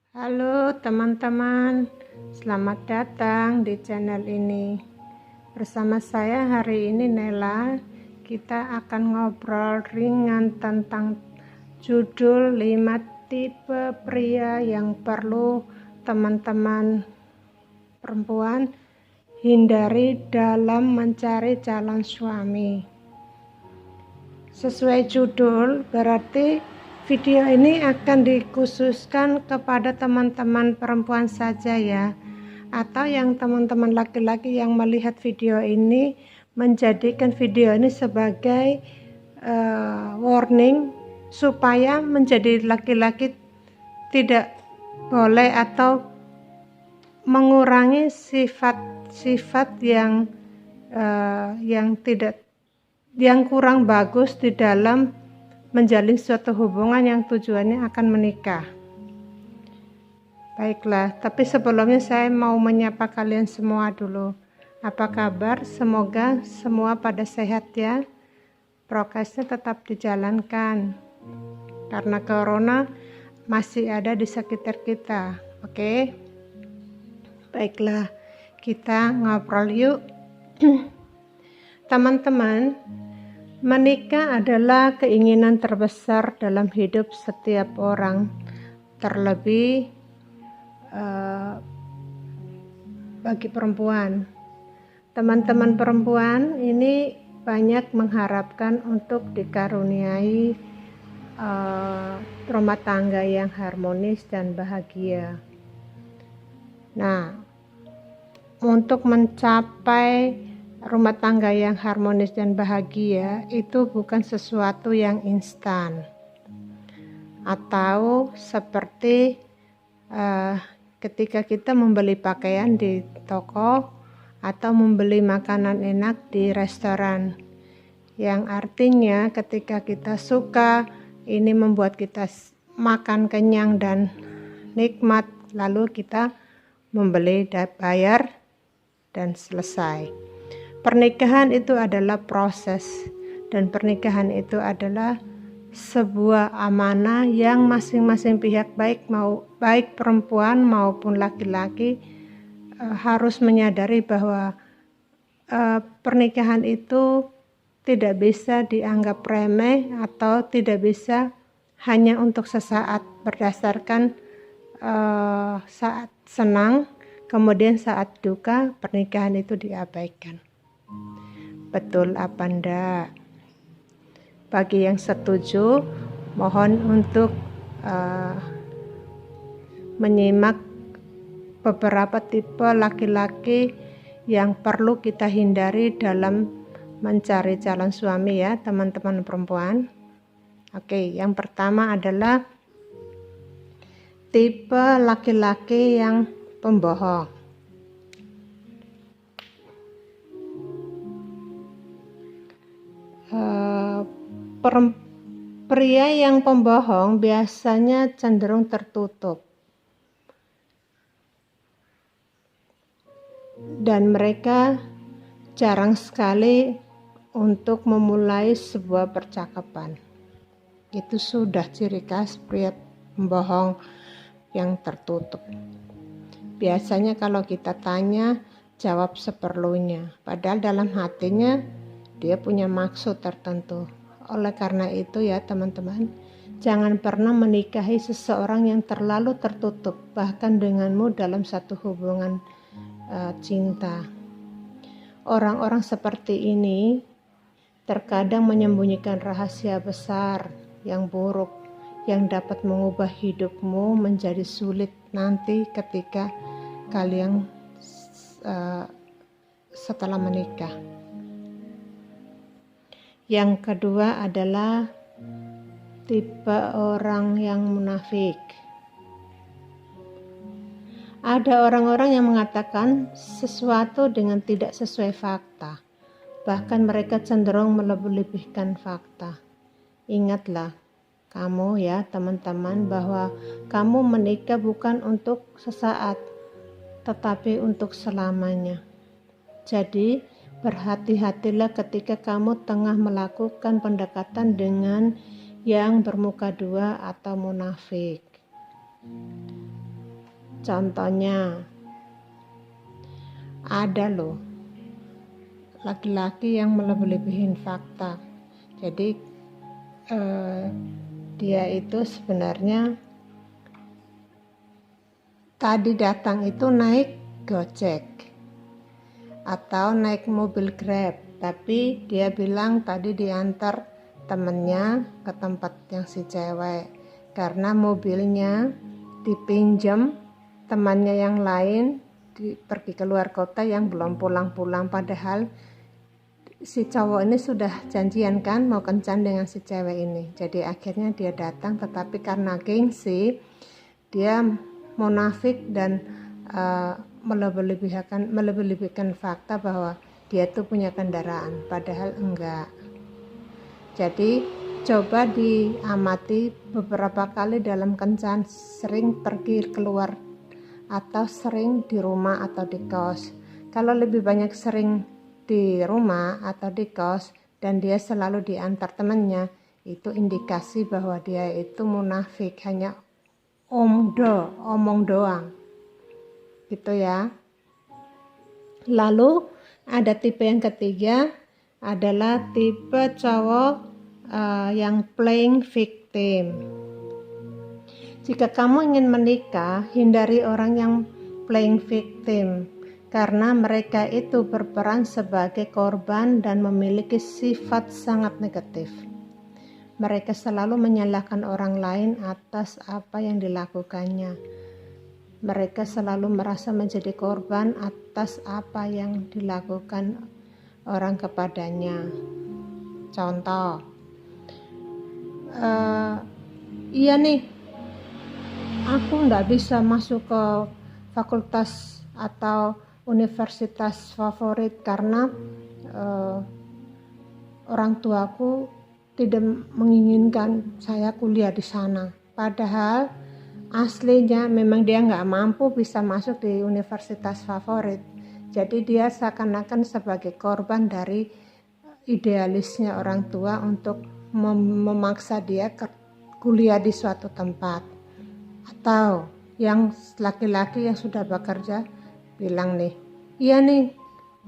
Halo teman-teman, selamat datang di channel ini. Bersama saya hari ini Nela, kita akan ngobrol ringan tentang judul 5 tipe pria yang perlu teman-teman perempuan hindari dalam mencari calon suami. Sesuai judul, berarti video ini akan dikhususkan kepada teman-teman perempuan saja ya, atau yang teman-teman laki-laki yang melihat video ini menjadikan video ini sebagai warning supaya menjadi laki-laki tidak boleh atau mengurangi sifat-sifat yang kurang bagus di dalam menjalin suatu hubungan yang tujuannya akan menikah. Baiklah, tapi sebelumnya saya mau menyapa kalian semua dulu. Apa kabar? Semoga semua pada sehat ya. Prokesnya tetap dijalankan karena corona masih ada di sekitar kita. Oke? Baiklah, kita ngobrol yuk. Teman-teman, menikah adalah keinginan terbesar dalam hidup setiap orang, terlebih bagi perempuan. Teman-teman perempuan ini banyak mengharapkan untuk dikaruniai rumah tangga yang harmonis dan bahagia. Nah, untuk mencapai rumah tangga yang harmonis dan bahagia itu bukan sesuatu yang instan, atau seperti ketika kita membeli pakaian di toko atau membeli makanan enak di restoran, yang artinya ketika kita suka, ini membuat kita makan kenyang dan nikmat, lalu kita membeli, bayar, dan selesai. Pernikahan itu adalah proses, dan pernikahan itu adalah sebuah amanah yang masing-masing pihak, baik perempuan maupun laki-laki, harus menyadari bahwa pernikahan itu tidak bisa dianggap remeh atau tidak bisa hanya untuk sesaat, berdasarkan saat senang, kemudian saat duka pernikahan itu diabaikan. Betul apa enggak? Bagi yang setuju, mohon untuk menyimak beberapa tipe laki-laki yang perlu kita hindari dalam mencari calon suami ya teman-teman perempuan. Oke, yang pertama adalah tipe laki-laki yang pembohong. Pria yang pembohong biasanya cenderung tertutup dan mereka jarang sekali untuk memulai sebuah percakapan. Itu sudah ciri khas pria pembohong yang tertutup. Biasanya kalau kita tanya, jawab seperlunya, padahal dalam hatinya dia punya maksud tertentu. Oleh karena itu ya teman-teman, jangan pernah menikahi seseorang yang terlalu tertutup, bahkan denganmu dalam satu hubungan cinta. Orang-orang seperti ini terkadang menyembunyikan rahasia besar yang buruk, yang dapat mengubah hidupmu menjadi sulit nanti ketika kalian setelah menikah. Yang kedua adalah tipe orang yang munafik. Ada orang-orang yang mengatakan sesuatu dengan tidak sesuai fakta. Bahkan mereka cenderung melebih-lebihkan fakta. Ingatlah kamu ya teman-teman, bahwa kamu menikah bukan untuk sesaat, tetapi untuk selamanya. Jadi berhati-hatilah ketika kamu tengah melakukan pendekatan dengan yang bermuka dua atau munafik. Contohnya, ada loh laki-laki yang melebih-lebihin fakta. Jadi dia itu sebenarnya tadi datang itu naik Gojek atau naik mobil Grab, tapi dia bilang tadi diantar temennya ke tempat yang si cewek karena mobilnya dipinjam temannya yang lain pergi ke luar kota yang belum pulang-pulang, padahal si cowok ini sudah janjian kan mau kencan dengan si cewek ini. Jadi akhirnya dia datang, tetapi karena gengsi dia munafik dan melebih-lebihkan fakta bahwa dia tuh punya kendaraan, padahal enggak. Jadi coba diamati beberapa kali dalam kencan sering pergi keluar atau sering di rumah atau di kos. Kalau lebih banyak sering di rumah atau di kos dan dia selalu diantar temannya, itu indikasi bahwa dia itu munafik, hanya omong doang gitu ya. Lalu ada tipe yang ketiga adalah tipe cowok yang playing victim. Jika kamu ingin menikah, hindari orang yang playing victim karena mereka itu berperan sebagai korban dan memiliki sifat sangat negatif. Mereka selalu menyalahkan orang lain atas apa yang dilakukannya. Mereka selalu merasa menjadi korban atas apa yang dilakukan orang kepadanya. Contoh, iya nih, aku nggak bisa masuk ke fakultas atau universitas favorit karena orang tuaku tidak menginginkan saya kuliah di sana. Padahal aslinya memang dia nggak mampu bisa masuk di universitas favorit. Jadi dia seakan-akan sebagai korban dari idealisnya orang tua untuk memaksa dia kuliah di suatu tempat. Atau yang laki-laki yang sudah bekerja bilang nih, iya nih,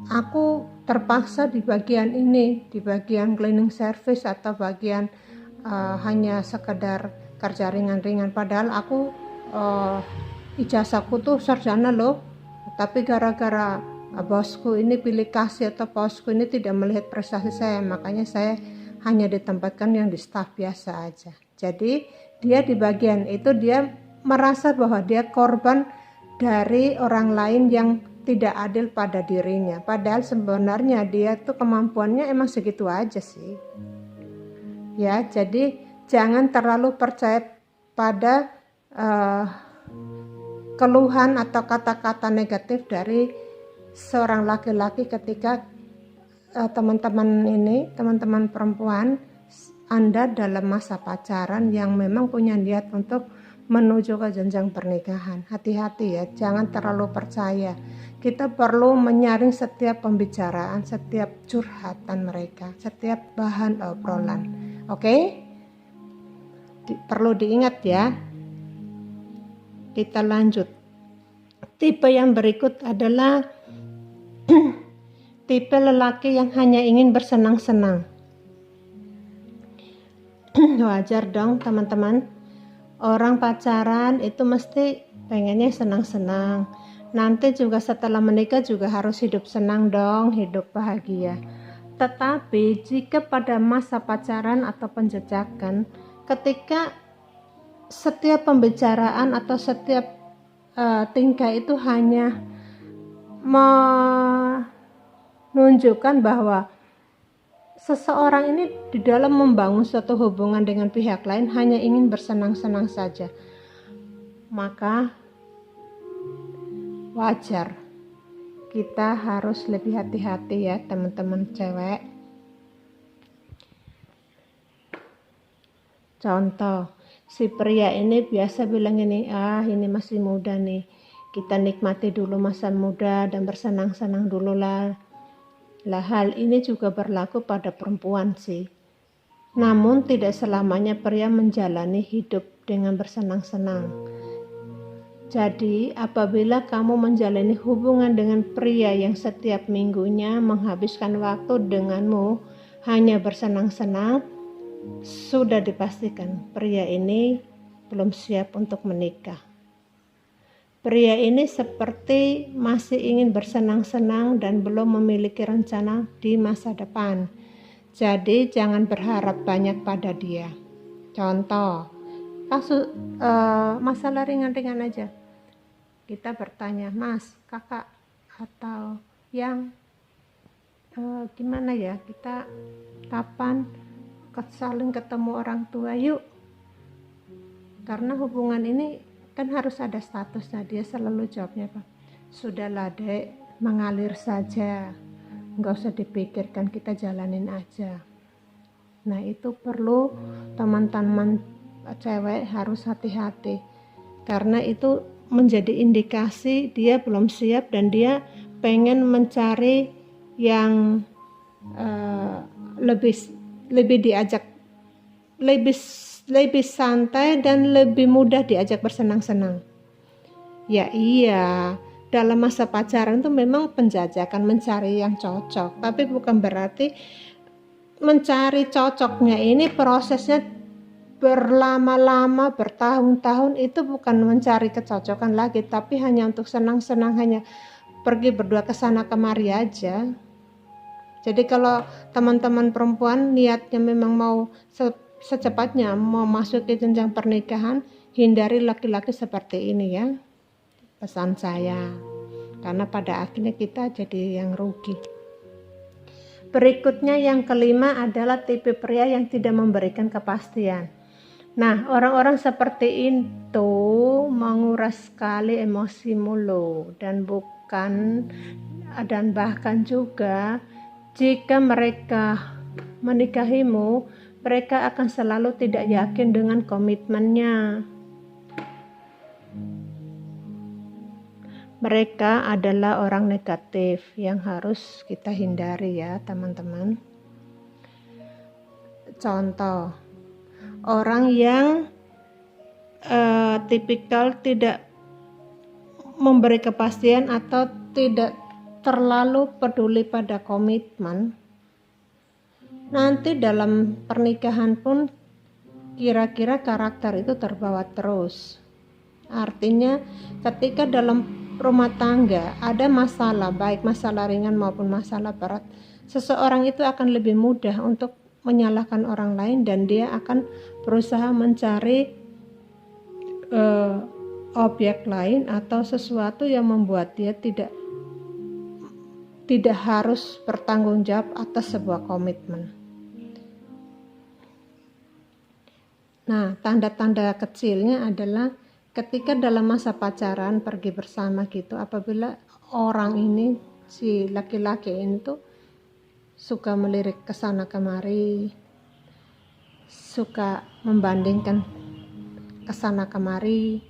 aku terpaksa di bagian ini, di bagian cleaning service atau bagian hanya sekedar kerja ringan-ringan, padahal aku ijazahku tuh sarjana loh, tapi gara-gara bosku ini pilih kasih atau bosku ini tidak melihat prestasi saya, makanya saya hanya ditempatkan yang di staf biasa aja. Jadi dia di bagian itu dia merasa bahwa dia korban dari orang lain yang tidak adil pada dirinya, padahal sebenarnya dia tuh kemampuannya emang segitu aja sih ya. Jadi jangan terlalu percaya pada keluhan atau kata-kata negatif dari seorang laki-laki ketika teman-teman perempuan Anda dalam masa pacaran yang memang punya niat untuk menuju ke jenjang pernikahan. Hati-hati ya, jangan terlalu percaya. Kita perlu menyaring setiap pembicaraan, setiap curhatan mereka, setiap bahan obrolan. Oke? Perlu diingat ya. Kita lanjut. Tipe yang berikut adalah tipe lelaki yang hanya ingin bersenang-senang. Wajar dong teman-teman. Orang pacaran itu mesti pengennya senang-senang. Nanti juga setelah menikah juga harus hidup senang dong, hidup bahagia. Tetapi jika pada masa pacaran atau penjejakan, ketika setiap pembicaraan atau setiap tingkah itu hanya menunjukkan bahwa seseorang ini di dalam membangun suatu hubungan dengan pihak lain hanya ingin bersenang-senang saja, maka wajar kita harus lebih hati-hati ya teman-teman cewek. Contoh, si pria ini biasa bilang ini, ini masih muda nih, kita nikmati dulu masa muda dan bersenang-senang dulu lah. Hal ini juga berlaku pada perempuan sih. Namun tidak selamanya pria menjalani hidup dengan bersenang-senang. Jadi, apabila kamu menjalani hubungan dengan pria yang setiap minggunya menghabiskan waktu denganmu hanya bersenang-senang, sudah dipastikan pria ini belum siap untuk menikah. Pria ini seperti masih ingin bersenang-senang dan belum memiliki rencana di masa depan. Jadi jangan berharap banyak pada dia. Contoh, kasus masalah ringan-ringan aja. Kita bertanya, Mas, Kakak, atau yang gimana ya, kita kapan saling ketemu orang tua yuk. Karena hubungan ini kan harus ada statusnya. Dia selalu jawabnya apa? Sudahlah dek, mengalir saja, nggak usah dipikirkan, kita jalanin aja. Nah itu perlu teman-teman cewek harus hati-hati, karena itu menjadi indikasi dia belum siap dan dia pengen mencari yang lebih diajak, lebih santai dan lebih mudah diajak bersenang-senang. Ya iya, dalam masa pacaran itu memang penjajakan mencari yang cocok, tapi bukan berarti mencari cocoknya ini prosesnya berlama-lama, bertahun-tahun. Itu bukan mencari kecocokan lagi, tapi hanya untuk senang-senang, hanya pergi berdua ke sana kemari aja. Jadi kalau teman-teman perempuan niatnya memang mau secepatnya mau masuk ke jenjang pernikahan, hindari laki-laki seperti ini ya, pesan saya, karena pada akhirnya kita jadi yang rugi. Berikutnya yang kelima adalah tipe pria yang tidak memberikan kepastian. Nah, orang-orang seperti itu menguras sekali emosimu loh, dan bahkan juga jika mereka menikahimu, mereka akan selalu tidak yakin dengan komitmennya. Mereka adalah orang negatif yang harus kita hindari ya teman-teman. Contoh, orang yang tipikal tidak memberi kepastian atau tidak terlalu peduli pada komitmen, nanti dalam pernikahan pun kira-kira karakter itu terbawa terus. Artinya ketika dalam rumah tangga ada masalah, baik masalah ringan maupun masalah berat, seseorang itu akan lebih mudah untuk menyalahkan orang lain dan dia akan berusaha mencari objek lain atau sesuatu yang membuat dia tidak harus bertanggung jawab atas sebuah komitmen. Nah, tanda-tanda kecilnya adalah ketika dalam masa pacaran pergi bersama gitu, apabila orang ini, si laki-laki itu suka melirik ke sana kemari, suka membandingkan ke sana kemari.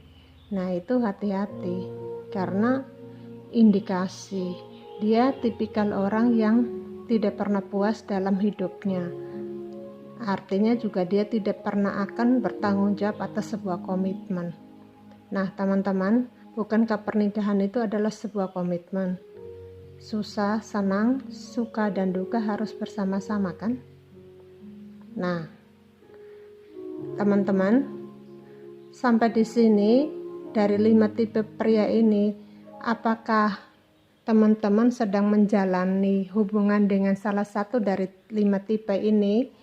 Nah, itu hati-hati karena indikasi dia tipikal orang yang tidak pernah puas dalam hidupnya. Artinya juga dia tidak pernah akan bertanggung jawab atas sebuah komitmen. Nah teman-teman, bukankah pernikahan itu adalah sebuah komitmen? Susah, senang, suka dan duka harus bersama-sama kan? Nah teman-teman, sampai di sini dari 5 tipe pria ini, apakah teman-teman sedang menjalani hubungan dengan salah satu dari 5 tipe ini?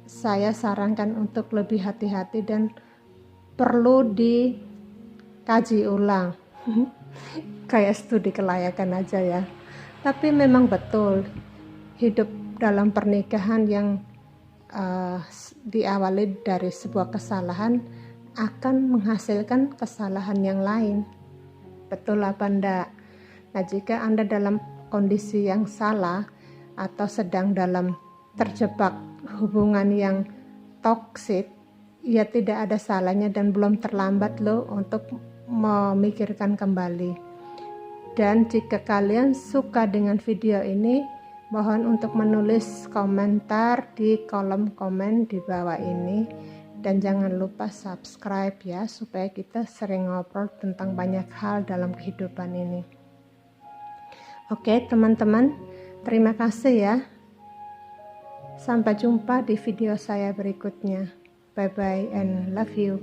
Saya sarankan untuk lebih hati-hati dan perlu dikaji ulang. Kayak studi kelayakan aja ya. Tapi memang betul, hidup dalam pernikahan yang diawali dari sebuah kesalahan akan menghasilkan kesalahan yang lain. Betul apa enggak? Nah, jika Anda dalam kondisi yang salah atau sedang dalam terjebak hubungan yang toksik, ya tidak ada salahnya dan belum terlambat loh untuk memikirkan kembali. Dan jika kalian suka dengan video ini, mohon untuk menulis komentar di kolom komen di bawah ini, dan jangan lupa subscribe ya, supaya kita sering ngobrol tentang banyak hal dalam kehidupan ini. Oke teman-teman, terima kasih ya. Sampai jumpa di video saya berikutnya. Bye bye and love you.